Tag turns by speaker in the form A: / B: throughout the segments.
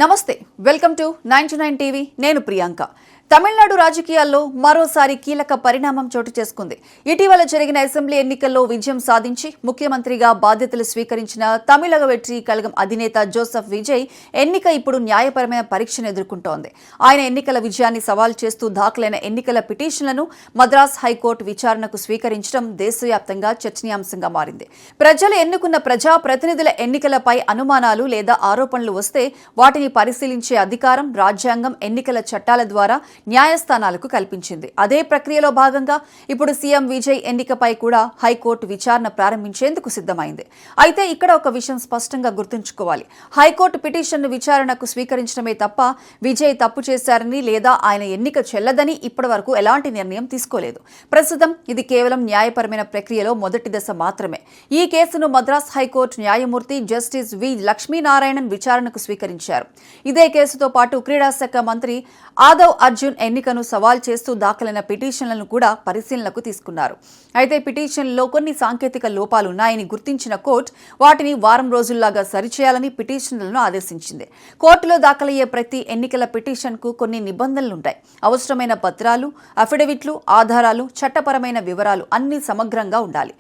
A: నమస్తే welcome to 99 TV నేను ప్రియాంక తమిళనాడు రాజకీయాల్లో మరోసారి కీలక పరిణామం చోటు చేసుకుంది. ఇటీవల జరిగిన అసెంబ్లీ ఎన్నికల్లో విజయం సాధించి ముఖ్యమంత్రిగా బాధ్యతలు స్వీకరించిన తమిళగ వెట్రి కళగం అధినేత జోసెఫ్ విజయ్ ఎన్నిక ఇప్పుడు న్యాయపరమైన పరీక్షను ఎదుర్కొంటోంది. ఆయన ఎన్నికల విజయాన్ని సవాల్ చేస్తూ దాఖలైన ఎన్నికల పిటిషన్లను మద్రాస్ హైకోర్టు విచారణకు స్వీకరించడం దేశవ్యాప్తంగా చర్చనీయాంశంగా మారింది. ప్రజలు ఎన్నుకున్న ప్రజా ప్రతినిధుల ఎన్నికలపై అనుమానాలు లేదా ఆరోపణలు వస్తే వాటిని పరిశీలించే అధికారం రాజ్యాంగం ఎన్నికల చట్టాల ద్వారా న్యాయస్థానాలకు కల్పించింది. అదే ప్రక్రియలో భాగంగా ఇప్పుడు సీఎం విజయ్ ఎన్నికపై కూడా హైకోర్టు విచారణ ప్రారంభించేందుకు సిద్ధమైంది. అయితే ఇక్కడ ఒక విషయం స్పష్టంగా గుర్తుంచుకోవాలి. హైకోర్టు పిటిషన్ను విచారణకు స్వీకరించడమే తప్ప విజయ్ తప్పు చేశారని లేదా ఆయన ఎన్నిక చెల్లదని ఇప్పటివరకు ఎలాంటి నిర్ణయం తీసుకోలేదు. ప్రస్తుతం ఇది కేవలం న్యాయపరమైన ప్రక్రియలో మొదటి దశ మాత్రమే. ఈ కేసును మద్రాస్ హైకోర్టు న్యాయమూర్తి జస్టిస్ వి లక్ష్మీనారాయణన్ విచారణకు స్వీకరించారు. ఇదే కేసుతో పాటు క్రీడా శాఖ మంత్రి ఆదవ్ అర్జున్ ఎన్నికను సవాల్ చేస్తూ దాఖలైన పిటిషన్లను కూడా పరిశీలనకు తీసుకున్నారు. అయితే పిటిషన్లలో కొన్ని సాంకేతిక లోపాలున్నాయని గుర్తించిన కోర్టు వాటిని వారం రోజుల్లాగా సరిచేయాలని పిటిషన్లను ఆదేశించింది. కోర్టులో దాఖలయ్యే ప్రతి ఎన్నికల పిటిషన్కు కొన్ని నిబంధనలుంటాయి. అవసరమైన పత్రాలు, అఫిడవిట్లు, ఆధారాలు, చట్టపరమైన వివరాలు అన్నీ సమగ్రంగా ఉండాలి.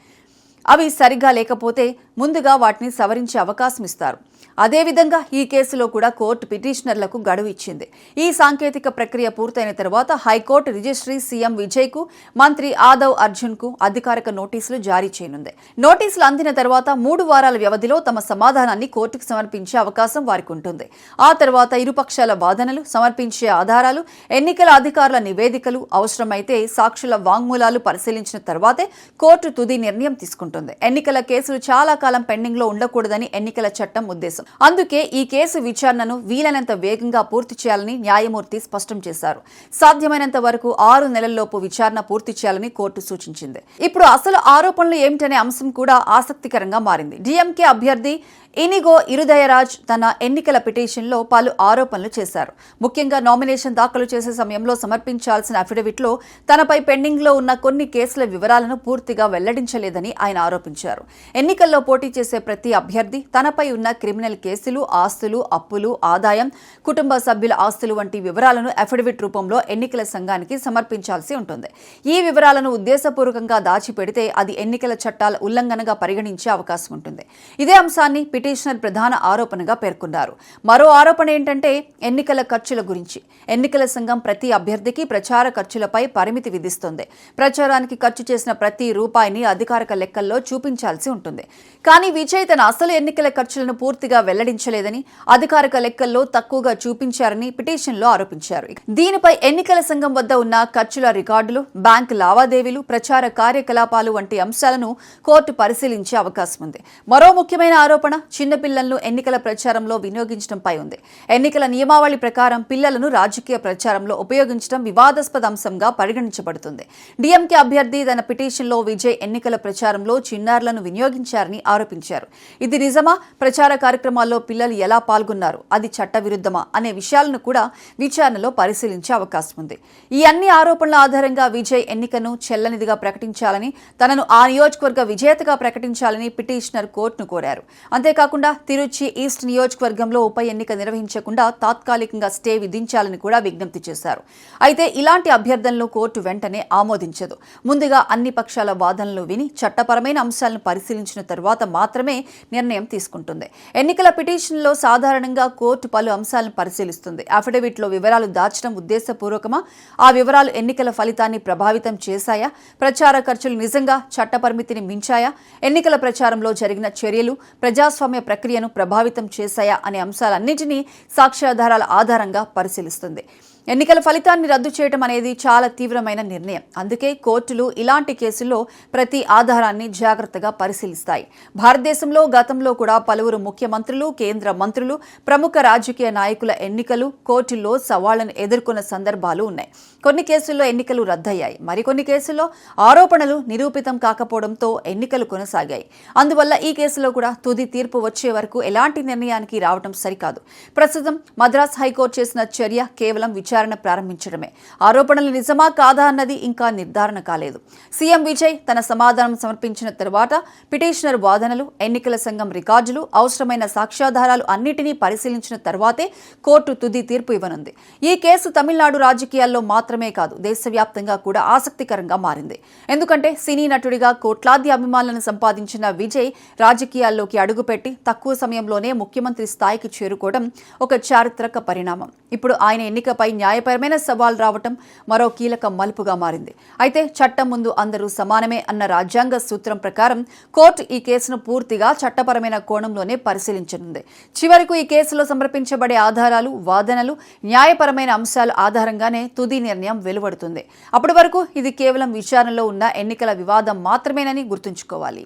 A: అవి సరిగ్గా లేకపోతే ముందుగా వాటిని సవరించే అవకాశం ఇస్తారు. అదేవిధంగా ఈ కేసులో కూడా కోర్టు పిటిషనర్లకు గడువు ఇచ్చింది. ఈ సాంకేతిక ప్రక్రియ పూర్తయిన తర్వాత హైకోర్టు రిజిస్ట్రీ సీఎం విజయ్కు మంత్రి ఆదవ్ అర్జున్కు అధికారిక నోటీసులు జారీ చేయనుంది. నోటీసులు అందిన తర్వాత 3 వారాల వ్యవధిలో తమ సమాధానాన్ని కోర్టుకు సమర్పించే అవకాశం వారికి ఉంటుంది. ఆ తర్వాత ఇరుపక్షాల వాదనలు, సమర్పించే ఆధారాలు, ఎన్నికల అధికారుల నివేదికలు, అవసరమైతే సాక్షుల వాంగ్మూలాలు పరిశీలించిన తర్వాతే కోర్టు తుది నిర్ణయం తీసుకుంటుంది. ఎన్నికల కేసులు చాలా కాలం పెండింగ్ లో ఉండకూడదని ఎన్నికల చట్టం ఉద్దేశం. అందుకే ఈ కేసు విచారణను వీలైనంత వేగంగా పూర్తి చేయాలని న్యాయమూర్తి స్పష్టం చేశారు. సాధ్యమైనంత వరకు 6 నెలల్లోపు విచారణ పూర్తి చేయాలని కోర్టు సూచించింది. ఇప్పుడు అసలు ఆరోపణలు ఏమిటనే అంశం కూడా ఆసక్తికరంగా మారింది. డీఎంకే అభ్యర్థి ఇనిగో ఇరుదయరాజ్ తన ఎన్నికల పిటిషన్లో పలు ఆరోపణలు చేశారు. ముఖ్యంగా నామినేషన్ దాఖలు చేసే సమయంలో సమర్పించాల్సిన అఫిడవిట్లో తనపై పెండింగ్లో ఉన్న కొన్ని కేసుల వివరాలను పూర్తిగా వెల్లడించలేదని ఆయన ఆరోపించారు. ఎన్నికల్లో పోటీ చేసే ప్రతి అభ్యర్థి తనపై ఉన్న క్రిమినల్ కేసులు, ఆస్తులు, అప్పులు, ఆదాయం, కుటుంబ సభ్యుల ఆస్తులు వంటి వివరాలను అఫిడవిట్ రూపంలో ఎన్నికల సంఘానికి సమర్పించాల్సి ఉంటుంది. ఈ వివరాలను ఉద్దేశపూర్వకంగా దాచిపెడితే అది ఎన్నికల చట్టాల ఉల్లంఘనగా పరిగణించే అవకాశం ఉంటుంది. ఇదే అంశాన్ని పిటిషనర్ ప్రధాన ఆరోపణగా పేర్కొన్నారు. మరో ఆరోపణ ఏంటంటే ఎన్నికల ఖర్చుల గురించి. ఎన్నికల సంఘం ప్రతి అభ్యర్థికి ప్రచార ఖర్చులపై పరిమితి విధిస్తుంది. ప్రచారానికి ఖర్చు చేసిన ప్రతి రూపాయిని అధికారిక లెక్కల్లో చూపించాల్సి ఉంటుంది. కానీ విజయ్ తన అసలు ఎన్నికల ఖర్చులను పూర్తిగా వెల్లడించలేదని, అధికారిక లెక్కల్లో తక్కువగా చూపించారని పిటిషన్లో ఆరోపించారు. దీనిపై ఎన్నికల సంఘం వద్ద ఉన్న ఖర్చుల రికార్డులు, బ్యాంకు లావాదేవీలు, ప్రచార కార్యకలాపాలు వంటి అంశాలను కోర్టు పరిశీలించే అవకాశం ఉంది. మరో ముఖ్యమైన ఆరోపణ చిన్నపిల్లలను ఎన్నికల ప్రచారంలో వినియోగించడంపై ఉంది. ఎన్నికల నియమావళి ప్రకారం పిల్లలను రాజకీయ ప్రచారంలో ఉపయోగించడం వివాదాస్పద అంశంగా పరిగణించబడుతుంది. డీఎంకే అభ్యర్థి తన పిటిషన్లో విజయ్ ఎన్నికల ప్రచారంలో చిన్నారులను వినియోగించారని ఆరోపించారు. ఇది నిజమా? ప్రచార కార్యక్రమాల్లో పిల్లలు ఎలా పాల్గొన్నారు? అది చట్టవిరుద్ధమా అనే విషయాలను కూడా విచారణలో పరిశీలించే అవకాశం ఉంది. ఈ అన్ని ఆరోపణల ఆధారంగా విజయ్ ఎన్నికను చెల్లనిదిగా ప్రకటించాలని, తనను ఆ నియోజకవర్గ విజేతగా ప్రకటించాలని పిటిషనర్ కోర్టును కోరారు. అంతేకాకుండా తిరుచి ఈస్ట్ నియోజకవర్గంలో ఉప ఎన్నిక నిర్వహించకుండా తాత్కాలికంగా స్టే విధించాలని కూడా విజ్ఞప్తి చేశారు. అయితే ఇలాంటి అభ్యర్థనలు కోర్టు వెంటనే ఆమోదించదు. ముందుగా అన్ని పక్షాల వాదనలు విని చట్టపరమైన అంశాలను పరిశీలించిన తర్వాత మాత్రమే నిర్ణయం తీసుకుంటుంది. ఎన్నికల పిటిషన్లో సాధారణంగా కోర్టు పలు అంశాలను పరిశీలిస్తుంది. అఫిడవిట్లో వివరాలు దాచడం ఉద్దేశపూర్వకమా? ఆ వివరాలు ఎన్నికల ఫలితాన్ని ప్రభావితం చేశాయా? ప్రచార ఖర్చులు నిజంగా చట్ట పరిమితిని మించాయా? ఎన్నికల ప్రచారంలో జరిగిన చర్యలు ప్రజాస్వామ్య ప్రక్రియను ప్రభావితం చేశాయా అనే అంశాలన్నింటినీ సాక్ష్యాధారాల ఆధారంగా పరిశీలిస్తుంది. ఎన్నికల ఫలితాన్ని రద్దు చేయడం అనేది చాలా తీవ్రమైన నిర్ణయం. అందుకే కోర్టులు ఇలాంటి కేసుల్లో ప్రతి ఆధారాన్ని జాగ్రత్తగా పరిశీలిస్తాయి. భారతదేశంలో గతంలో కూడా పలువురు ముఖ్యమంత్రులు, కేంద్ర మంత్రులు, ప్రముఖ రాజకీయ నాయకుల ఎన్నికలు కోర్టుల్లో సవాళ్లను ఎదుర్కొన్న సందర్భాలు ఉన్నాయి. కొన్ని కేసుల్లో ఎన్నికలు రద్దయ్యాయి. మరికొన్ని కేసుల్లో ఆరోపణలు నిరూపితం కాకపోవడంతో ఎన్నికలు కొనసాగాయి. అందువల్ల ఈ కేసులో కూడా తుది తీర్పు వచ్చే వరకు ఎలాంటి నిర్ణయానికి రావడం సరికాదు. ప్రస్తుతం మద్రాస్ హైకోర్టు చేసిన చర్య కేవలం విచారణ విచారణ ప్రారంభించడమే. ఆరోపణలు నిజమా కాదా అన్నది ఇంకా నిర్ధారణ కాలేదు. సీఎం విజయ్ తన సమాధానం సమర్పించిన తర్వాత పిటిషనర్ వాదనలు, ఎన్నికల సంఘం రికార్డులు, అవసరమైన సాక్ష్యాధారాలు అన్నిటినీ పరిశీలించిన తర్వాతే కోర్టు తుది తీర్పు ఇవ్వనుంది. ఈ కేసు తమిళనాడు రాజకీయాల్లో మాత్రమే కాదు, దేశవ్యాప్తంగా కూడా ఆసక్తికరంగా మారింది. ఎందుకంటే సినీ నటుడిగా కోట్లాది అభిమానులను సంపాదించిన విజయ్ రాజకీయాల్లోకి అడుగుపెట్టి తక్కువ సమయంలోనే ముఖ్యమంత్రి స్థాయికి చేరుకోవడం ఒక చారిత్రక పరిణామం. ఇప్పుడు ఆయన ఎన్నికపై న్యాయపరమైన సవాల్ రావటం మరో కీలక మలుపుగా మారింది. అయితే చట్టం ముందు అందరూ సమానమే అన్న రాజ్యాంగ సూత్రం ప్రకారం కోర్టు ఈ కేసును పూర్తిగా చట్టపరమైన కోణంలోనే పరిశీలించనుంది. చివరకు ఈ కేసులో సమర్పించబడే ఆధారాలు, వాదనలు, న్యాయపరమైన అంశాల ఆధారంగానే తుది నిర్ణయం వెలువడుతుంది. అప్పటి వరకు ఇది కేవలం విచారణలో ఉన్న ఎన్నికల వివాదం మాత్రమేనని గుర్తుంచుకోవాలి.